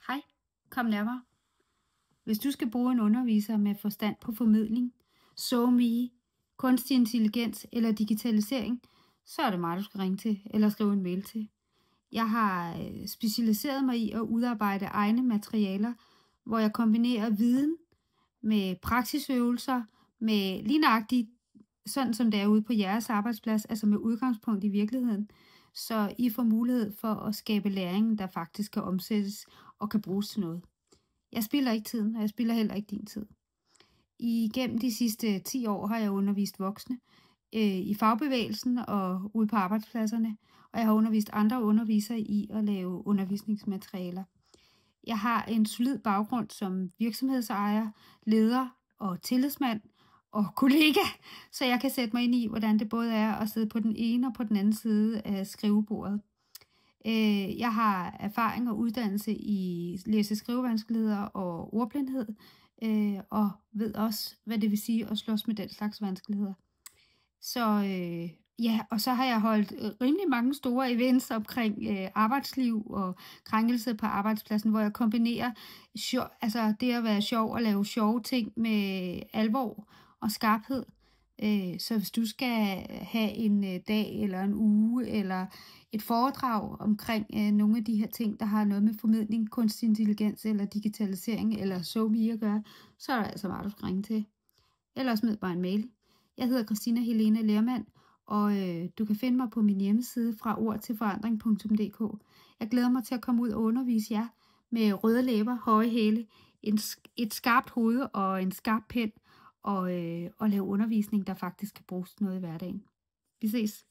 Hej, kom nærmere. Hvis du skal bruge en underviser med forstand på formidling, SoMe, kunstig intelligens eller digitalisering, så er det mig, du skal ringe til eller skrive en mail til. Jeg har specialiseret mig i at udarbejde egne materialer, hvor jeg kombinerer viden med praksisøvelser, med lige nøjagtigt sådan som det er ude på jeres arbejdsplads, altså med udgangspunkt i virkeligheden, så I får mulighed for at skabe læring, der faktisk kan omsættes og kan bruges til noget. Jeg spilder ikke tiden, og jeg spilder heller ikke din tid. Igennem de sidste 10 år har jeg undervist voksne i fagbevægelsen og ude på arbejdspladserne, og jeg har undervist andre undervisere i at lave undervisningsmaterialer. Jeg har en solid baggrund som virksomhedsejer, leder og tillidsmand og kollega, så jeg kan sætte mig ind i, hvordan det både er at sidde på den ene og på den anden side af skrivebordet. Jeg har erfaring og uddannelse i læse-skrivevanskeligheder og ordblindhed, og ved også, hvad det vil sige at slås med den slags vanskeligheder. Så ja, og så har jeg holdt rimelig mange store events omkring arbejdsliv og krænkelse på arbejdspladsen, hvor jeg kombinerer altså det at være sjov og lave sjove ting med alvor og skarphed. Så hvis du skal have en dag eller en uge eller et foredrag omkring nogle af de her ting, der har noget med formidling, kunstig intelligens eller digitalisering eller SoMe at gøre, så er det altså meget, du skal ringe til. Eller smid bare en mail. Jeg hedder Christina Helena Lermand, og du kan finde mig på min hjemmeside fra ordtilforandring.dk. Jeg glæder mig til at komme ud og undervise jer med røde læber, høje hæle, et skarpt hoved og en skarp pen, og lave undervisning, der faktisk kan bruges til noget i hverdagen. Vi ses.